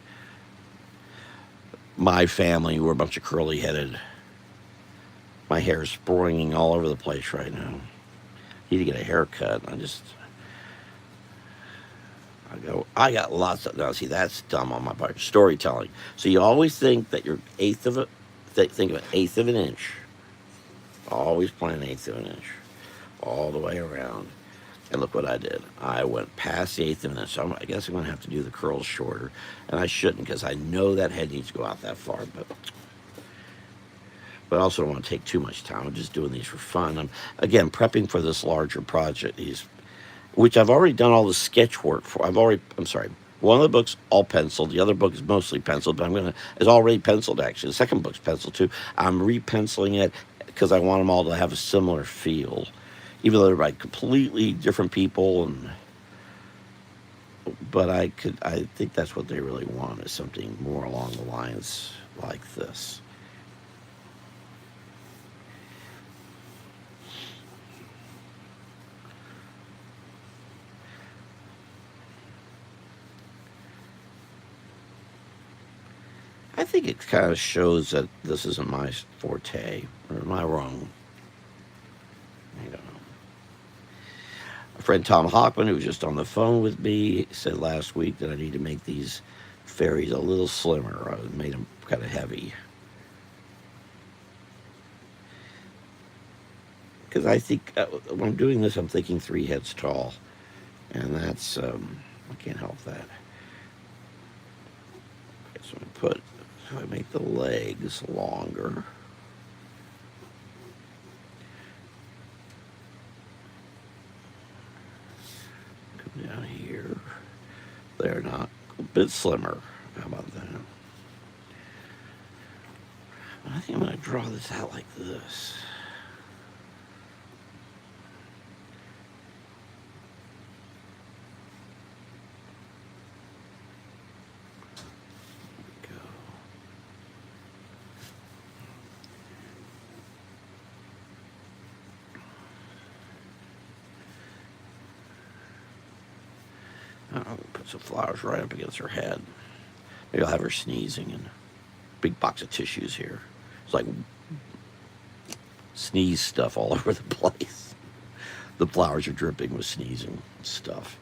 My family, we're a bunch of curly headed. My hair is springing all over the place right now. Need to get a haircut. I got lots of, now see, that's dumb on my part. Storytelling. So you always think that you're think of an eighth of an inch. Always plan an eighth of an inch. All the way around. And look what I did. I went past the eighth of an inch. So I guess I'm going to have to do the curls shorter. And I shouldn't, because I know that head needs to go out that far. But I also don't want to take too much time. I'm just doing these for fun. I'm, again, prepping for this larger project. Which I've already done all the sketch work for. I'm sorry, one of the books all penciled. The other book is mostly penciled, but it's already penciled actually. The second book's penciled too. I'm repenciling it because I want them all to have a similar feel, even though they're by completely different people. But I think that's what they really want, is something more along the lines like this. I think it kind of shows that this isn't my forte. Or am I wrong? I don't know. A friend, Tom Hockman, who was just on the phone with me, said last week that I need to make these fairies a little slimmer. I made them kind of heavy. Because I think when I'm doing this, I'm thinking 3 heads tall. And that's, I can't help that. Okay, so I make the legs longer. bit slimmer. How about that? I think I'm going to draw this out like this. Go. I'll put some flowers right up against her head. Maybe I'll have her sneezing and a big box of tissues here. It's like sneeze stuff all over the place. The flowers are dripping with sneezing stuff.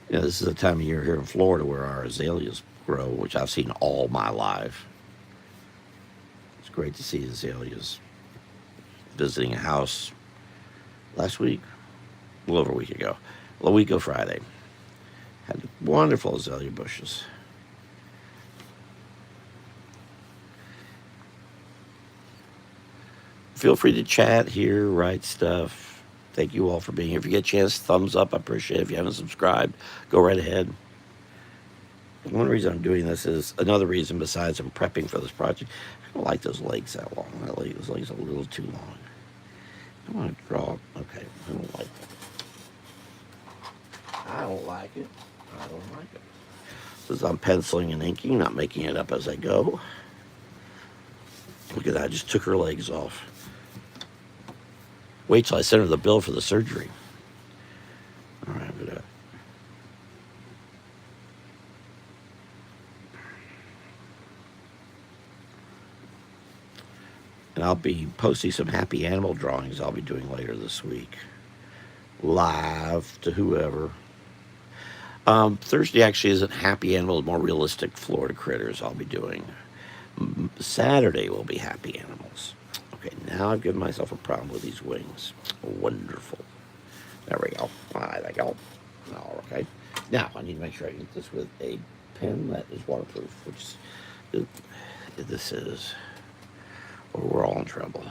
You know, this is the time of year here in Florida where our azaleas grow, which I've seen all my life. It's great to see azaleas. Visiting a house last week, a little over a week ago, Friday. Had wonderful azalea bushes. Feel free to chat here, write stuff. Thank you all for being here. If you get a chance, thumbs up. I appreciate it. If you haven't subscribed, go right ahead. One reason I'm doing this is another reason besides I'm prepping for this project. I don't like those legs that long. Those legs are a little too long. I want to draw. Okay, I don't like that. I don't like it. I don't like it. Since I'm penciling and inking, not making it up as I go. Look at that. I just took her legs off. Wait till I send her the bill for the surgery. All right, I'm going to. And I'll be posting some happy animal drawings I'll be doing later this week. Live to whoever. Thursday actually isn't happy animals, more realistic Florida critters I'll be doing. Saturday will be happy animals. Okay, now I've given myself a problem with these wings. Wonderful. There we go. There we go. Okay. Now, I need to make sure I use this with a pen that is waterproof, which this is, or we're all in trouble.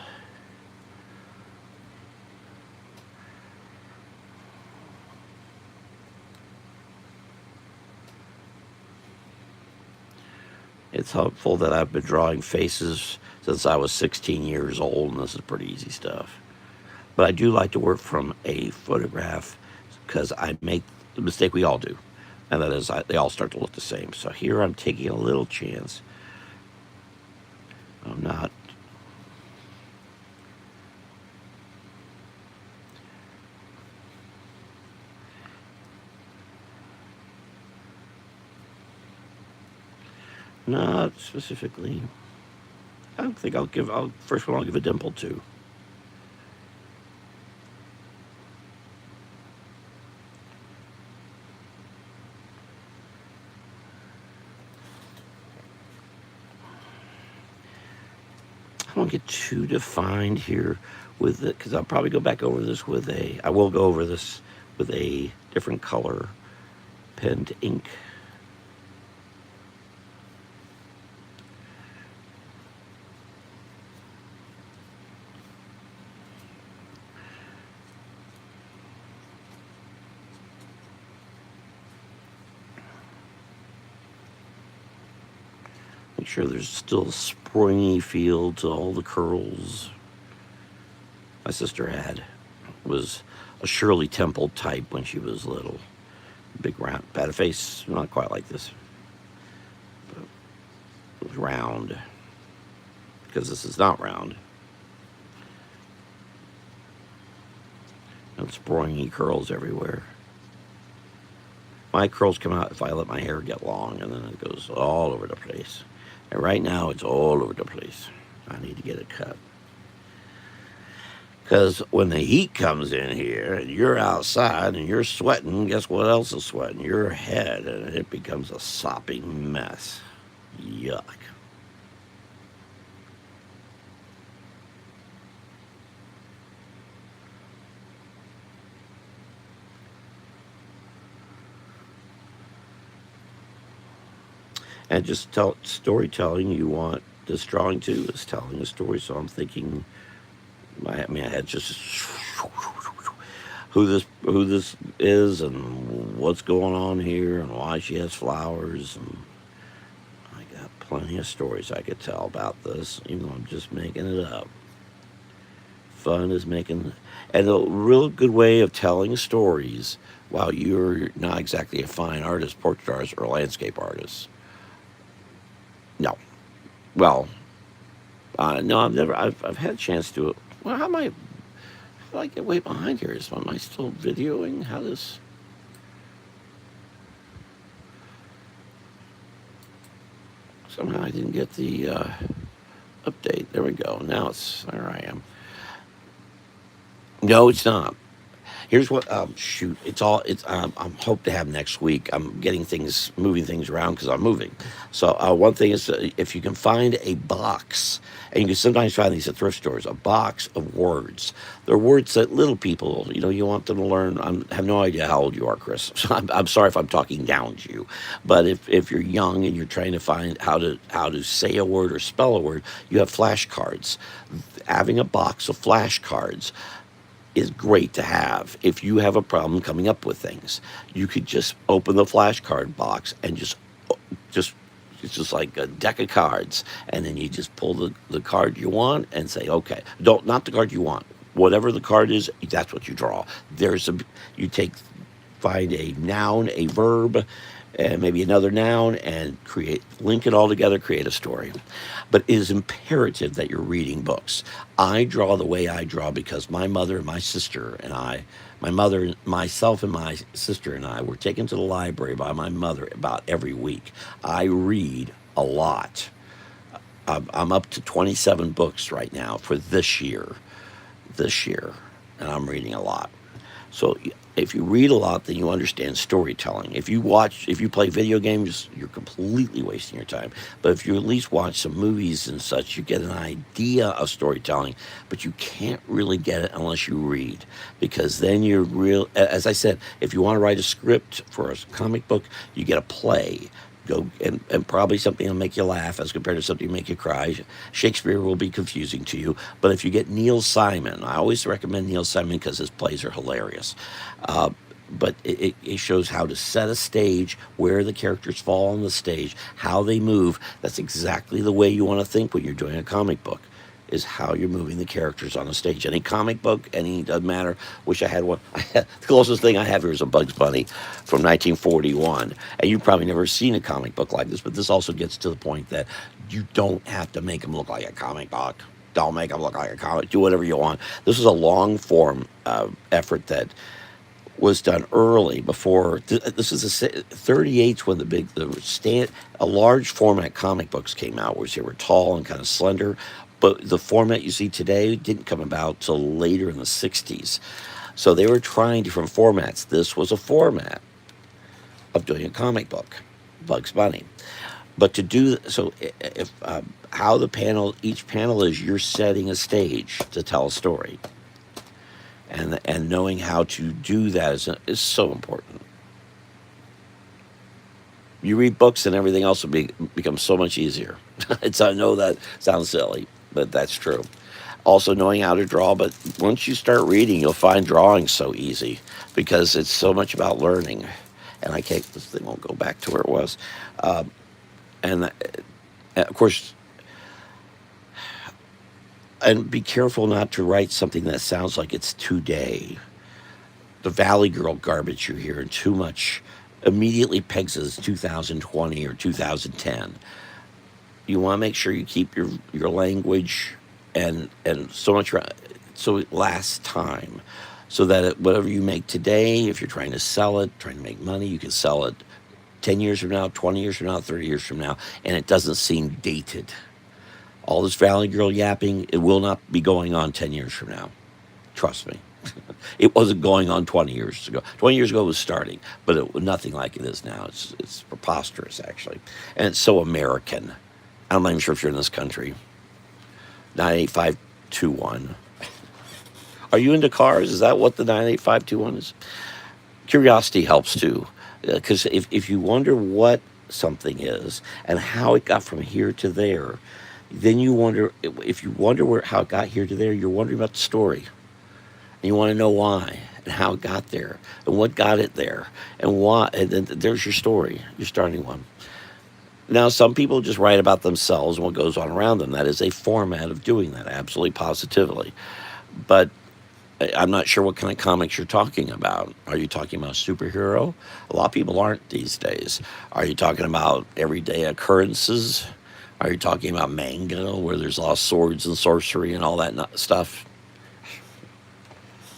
It's helpful that I've been drawing faces since I was 16 years old, and this is pretty easy stuff. But I do like to work from a photograph because I make the mistake we all do, and that is they all start to look the same. So here I'm taking a little chance. I'm not. Not specifically. I don't think first one I'll give a dimple to. I won't get too defined here with it because I'll probably go back over this I will go over this with a different color pen to ink. Make sure there's still a springy feel to all the curls my sister was a Shirley Temple type when she was little. Big round, had a face not quite like this, but it was round because this is not round. And springy curls everywhere. My curls come out if I let my hair get long, and then it goes all over the place. And right now, it's all over the place. I need to get it cut. Because when the heat comes in here, and you're outside, and you're sweating, guess what else is sweating? Your head, and it becomes a sopping mess. Yuck. And just storytelling, you want this drawing too is telling a story. So I'm thinking I mean, I had just who this is and what's going on here and why she has flowers, and I got plenty of stories I could tell about this, even though I'm just making it up. Fun is making, and a real good way of telling stories while you're not exactly a fine artist, portrait artist, or landscape artist. No, well, no, I've never. I've had a chance to do it. Well, how do I get way behind here? Am I still videoing? How does? Somehow I didn't get the update. There we go. Now there I am. No, it's not. Here's what. Shoot, it's. I'm hope to have next week. I'm getting things, moving things around because I'm moving. So one thing is, if you can find a box, and you can sometimes find these at thrift stores, a box of words. They're words that little people, you want them to learn. I have no idea how old you are, Chris. So I'm sorry if I'm talking down to you, but if you're young and you're trying to find how to say a word or spell a word, you have flashcards. Having a box of flashcards is great to have if you have a problem coming up with things. You could just open the flashcard box and just it's just like a deck of cards, and then you just pull the card you want and say, okay, don't not the card you want. Whatever the card is, that's what you draw. You find a noun, a verb, and maybe another noun, and link it all together, create a story. But it is imperative that you're reading books. I draw the way I draw because my mother and my sister and I, my mother, myself and my sister and I were taken to the library by my mother about every week. I read a lot. I'm up to 27 books right now for this year, and I'm reading a lot. So if you read a lot, then you understand storytelling. If you play video games, you're completely wasting your time. But if you at least watch some movies and such, you get an idea of storytelling. But you can't really get it unless you read, because then you're real. As I said, if you want to write a script for a comic book, you get a play. Go and probably something will make you laugh as compared to something will make you cry. Shakespeare will be confusing to you, but if you get Neil Simon, I always recommend Neil Simon because his plays are hilarious. But it shows how to set a stage, where the characters fall on the stage, how they move. That's exactly the way you want to think when you're doing a comic book, is how you're moving the characters on a stage. Any comic book, doesn't matter. Wish I had one. The closest thing I have here is a Bugs Bunny from 1941. And you've probably never seen a comic book like this, but this also gets to the point that you don't have to make them look like a comic book. Don't make them look like a comic. Do whatever you want. This is a long form effort that was done early before. This is the 38's when a large format comic books came out, which they were tall and kind of slender. But the format you see today didn't come about till later in the 60s. So they were trying different formats. This was a format of doing a comic book, Bugs Bunny. But to do so, if how each panel is, you're setting a stage to tell a story, and knowing how to do that is so important. You read books, and everything else will become so much easier. I know that sounds silly, but that's true. Also knowing how to draw, but once you start reading, you'll find drawing so easy because it's so much about learning. And this thing won't go back to where it was. And of course, and be careful not to write something that sounds like it's today. The Valley Girl garbage you hear, and too much immediately pegs as 2020 or 2010. You want to make sure you keep your language and so it lasts time, so that whatever you make today, if you're trying to sell it, trying to make money, you can sell it 10 years from now, 20 years from now, 30 years from now, and it doesn't seem dated. All this Valley Girl yapping, it will not be going on 10 years from now. Trust me. It wasn't going on 20 years ago. 20 yeyears ago it was starting, but it was nothing like it is now. It's preposterous, actually. And it's so American. I'm not even sure if you're in this country. 98521. Are you into cars? Is that what the 98521 is? Curiosity helps too. Because if you wonder what something is and how it got from here to there, Then you wonder, if you wonder how it got here to there, you're wondering about the story. And you want to know why and how it got there and what got it there and why. And then there's your story, your starting one. Now, some people just write about themselves and what goes on around them. That is a format of doing that, absolutely positively. But I'm not sure what kind of comics you're talking about. Are you talking about superhero? A lot of people aren't these days. Are you talking about everyday occurrences? Are you talking about manga, where there's a lot of swords and sorcery and all that stuff?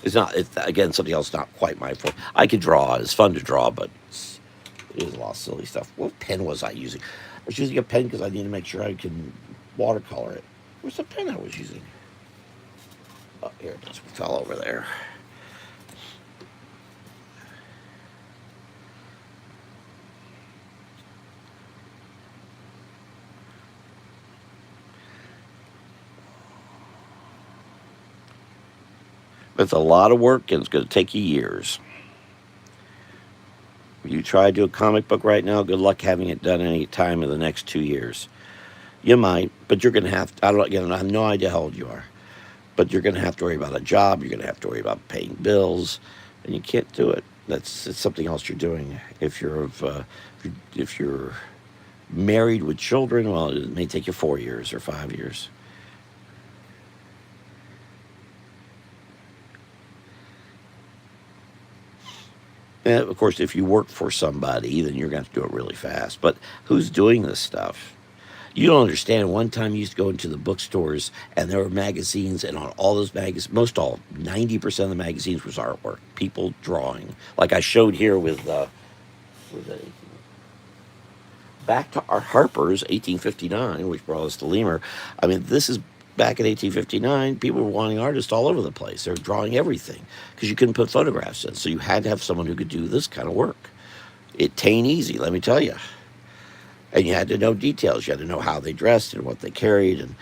It's not. It's, again, something else not quite my fault. I could draw. It's fun to draw, but it is a lot of silly stuff. What pen was I using? I was using a pen because I needed to make sure I can watercolor it. Where's the pen I was using? Oh, here it is. It's all over there. It's a lot of work and it's going to take you years. You try to do a comic book right now, good luck having it done any time in the next 2 years. You might, but you're going to have, I don't, again, I have no idea how old you are, but you're going to have to worry about a job. You're going to have to worry about paying bills, and you can't do it. It's something else you're doing. If you're married with children, well, it may take you 4 years or 5 years. And of course, if you work for somebody, then you're going to have to do it really fast. But who's doing this stuff? You don't understand. One time you used to go into the bookstores and there were magazines, and on all those magazines, 90% of the magazines was artwork, people drawing. Like I showed here with, back to our Harper's 1859, which brought us to Lemur. I mean, this is back in 1859. People were wanting artists all over the place. They were drawing everything because you couldn't put photographs in. So you had to have someone who could do this kind of work. It tain't easy, let me tell you. And you had to know details. You had to know how they dressed and what they carried. And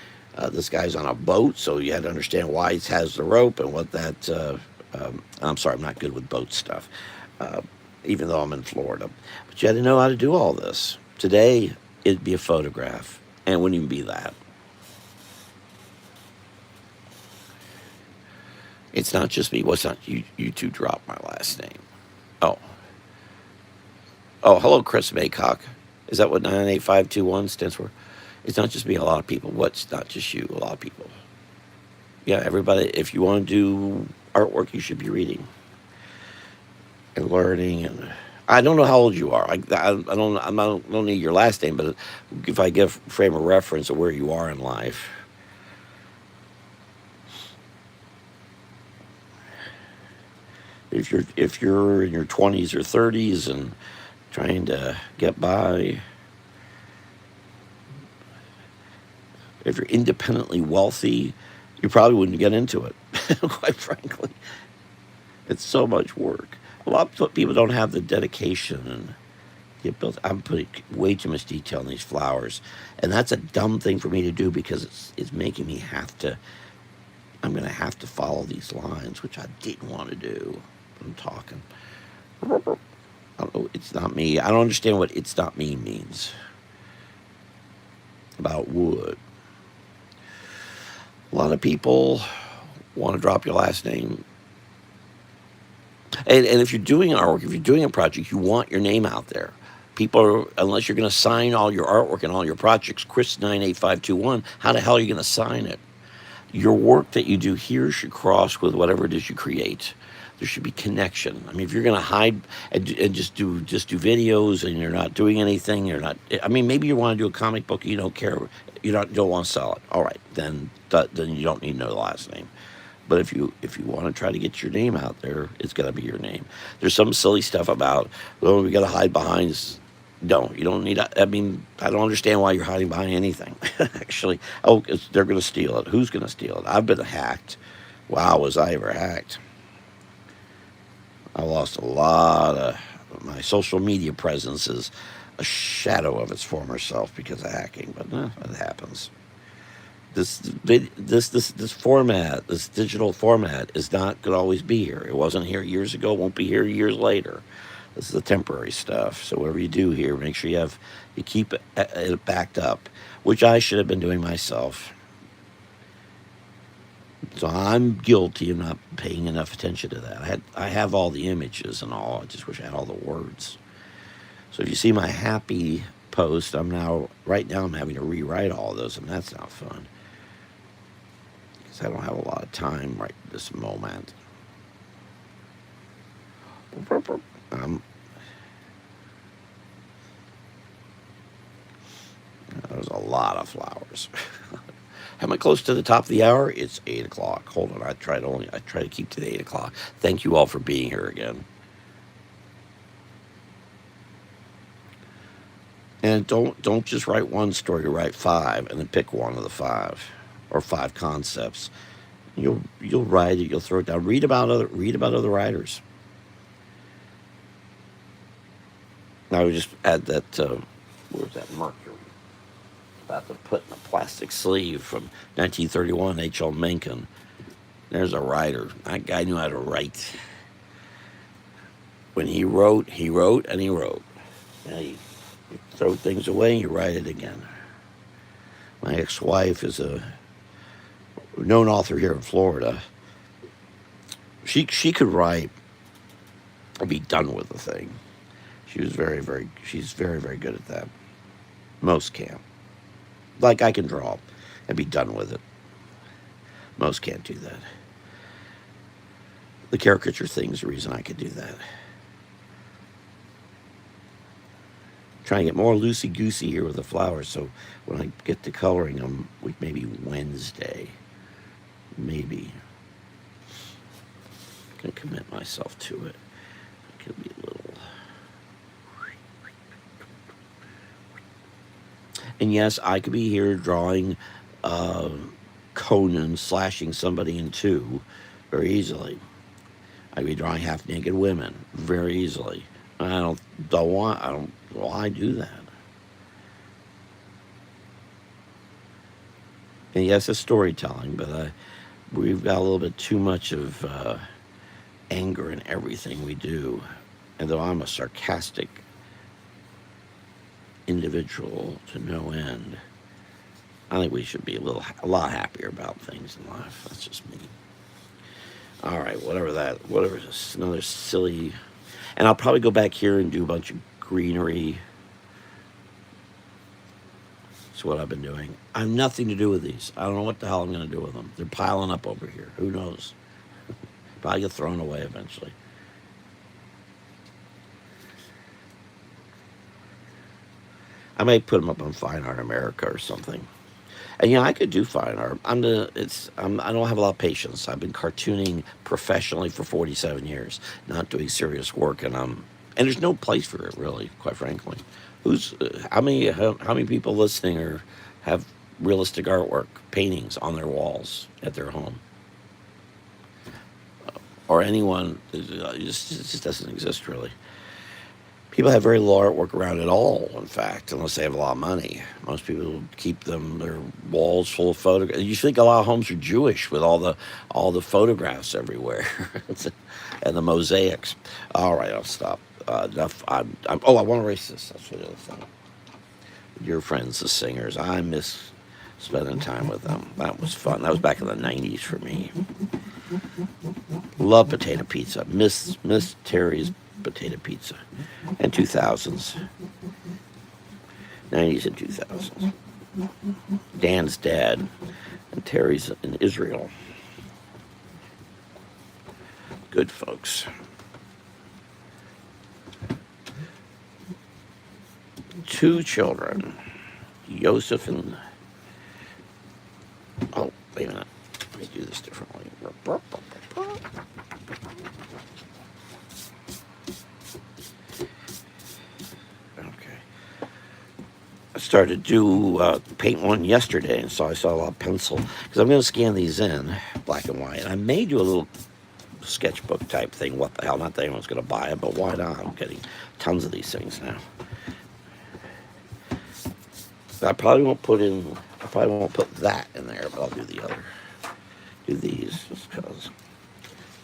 this guy's on a boat, so you had to understand why he has the rope and what that. I'm sorry, I'm not good with boat stuff, even though I'm in Florida. But you had to know how to do all this. Today, it'd be a photograph, and it wouldn't even be that. It's not just me. What's not you? You two dropped my last name. Oh, oh, hello, Chris Maycock. Is that what 98521 stands for? It's not just me. A lot of people. What's not just you? A lot of people. Yeah, everybody. If you want to do artwork, you should be reading and learning. And I don't know how old you are. I don't need your last name, but if I give frame of reference of where you are in life. If you're in your 20s or 30s and trying to get by, if you're independently wealthy, you probably wouldn't get into it. Quite frankly, it's so much work. A lot of people don't have the dedication and the ability. I'm putting way too much detail in these flowers, and that's a dumb thing for me to do because it's making me have to. I'm going to have to follow these lines, which I didn't want to do. I'm talking. I don't know. It's not me. I don't understand what "it's not me" means about wood. A lot of people want to drop your last name. And if you're doing artwork, if you're doing a project, you want your name out there. Unless you're going to sign all your artwork and all your projects, Chris98521, how the hell are you going to sign it? Your work that you do here should cross with whatever it is you create. There should be connection. I mean, if you're going to hide and just do videos and you're not doing anything, you're not. I mean, maybe you want to do a comic book and you don't care. Don't want to sell it. All right, then you don't need to know the last name. But if you want to try to get your name out there, it's got to be your name. There's some silly stuff about, well, we got to hide behind. No, you don't need. I mean, I don't understand why you're hiding behind anything. Actually, they're going to steal it. Who's going to steal it? I've been hacked. Wow, was I ever hacked? I lost a lot of my social media presence is a shadow of its former self because of hacking. But it happens. This format, this digital format, is not going to always be here. It wasn't here years ago. Won't be here years later. This is the temporary stuff. So whatever you do here, make sure you keep it backed up. which I should have been doing myself. So I'm guilty of not paying enough attention to that. I have all the images and all. I just wish I had all the words. So if you see my happy post, right now I'm having to rewrite all of those, and that's not fun because I don't have a lot of time right this moment. There's a lot of flowers. Am I close to the top of the hour? It's 8 o'clock. Hold on, I try to keep to the 8 o'clock. Thank you all for being here again. And don't just write one story. Write five, and then pick one of the five, or five concepts. You'll write it. You'll throw it down. Read about other writers. I would just add that. Where's that Mercury? About to put in a plastic sleeve from 1931. H.L. Mencken. There's a writer. That guy knew how to write. When he wrote, and he wrote. Now you throw things away and you write it again. My ex-wife is a known author here in Florida. She could write and be done with the thing. She's very, very good at that. Most can't. Like I can draw and be done with it. Most can't do that. The caricature thing's the reason I could do that. Trying to get more loosey-goosey here with the flowers, so when I get to coloring them, maybe Wednesday. Maybe. I can commit myself to it. It could be a little... And yes, I could be here drawing Conan slashing somebody in two very easily. I could be drawing half-naked women very easily. Why do that? And yes, it's storytelling, but we've got a little bit too much of anger in everything we do. And though I'm a sarcastic individual to no end, I think we should be a lot happier about things in life. That's just me. All right, whatever this, another silly... And I'll probably go back here and do a bunch of greenery. That's what I've been doing. I have nothing to do with these. I don't know what the hell I'm going to do with them. They're piling up over here. Who knows? Probably get thrown away eventually. I may put them up on Fine Art America or something. And I could do fine art. I don't have a lot of patience. I've been cartooning professionally for 47 years, not doing serious work, and there's no place for it really, quite frankly. How many people listening have realistic artwork, paintings on their walls at their home, or anyone? It just doesn't exist really. People have very little artwork around at all, in fact, unless they have a lot of money. Most people keep their walls full of photographs. You think a lot of homes are Jewish with all the photographs everywhere and the mosaics. All right, I'll stop. Enough. I want to erase this. That's the other thing. Your friends, the singers. I miss spending time with them. That was fun. That was back in the 90s for me. Love potato pizza. Miss Terry's potato pizza. And 2000s. 90s and 2000s. Dan's dad. And Terry's in Israel. Good folks. Two children. Joseph and... Oh, wait a minute. Let me do this differently. I started to paint one yesterday, and so I saw a lot of pencil. Because I'm going to scan these in, black and white. And I may do a little sketchbook type thing. What the hell? Not that anyone's going to buy it, but why not? I'm getting tons of these things now. I probably won't put that in there, but I'll do the other. Do these just because.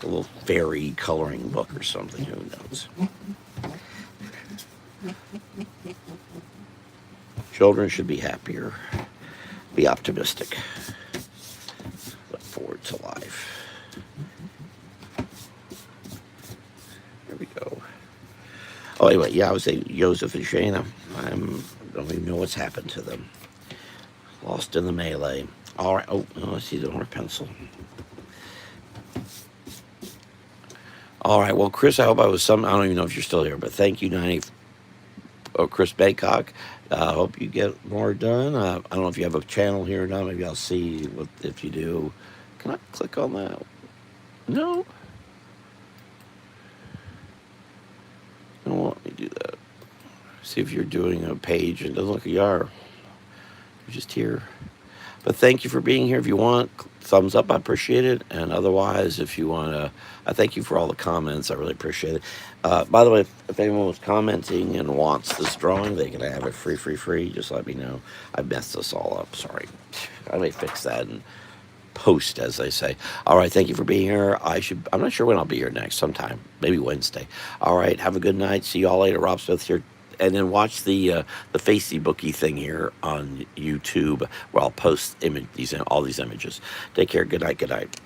A little fairy coloring book or something. Who knows? Children should be happier. Be optimistic. Look forward to life. Here we go. Oh, anyway, yeah, I was saying Joseph and Shayna. I don't even know what's happened to them. Lost in the melee. All right. Oh, I see the orange pencil. All right. Well, Chris, I hope I was some. I don't even know if you're still here, but thank you, 90. Oh, Chris Baycock. I hope you get more done. I don't know if you have a channel here or not. Maybe I'll see what if you do. Can I click on that? No. Don't let me do that. See if you're doing a page. It doesn't look like you are. You're just here. But thank you for being here. If you want, thumbs up, I appreciate it. And otherwise, if you want to, I thank you for all the comments. I really appreciate it. By the way, if anyone was commenting and wants this drawing, they can have it free. Just let me know. I messed this all up. Sorry. I may fix that and post, as they say. All right. Thank you for being here. I'm not sure when I'll be here next. Sometime. Maybe Wednesday. All right. Have a good night. See you all later. Rob Smith here. And then watch the Facey Bookie thing here on YouTube, where I'll post all these images. Take care. Good night. Good night.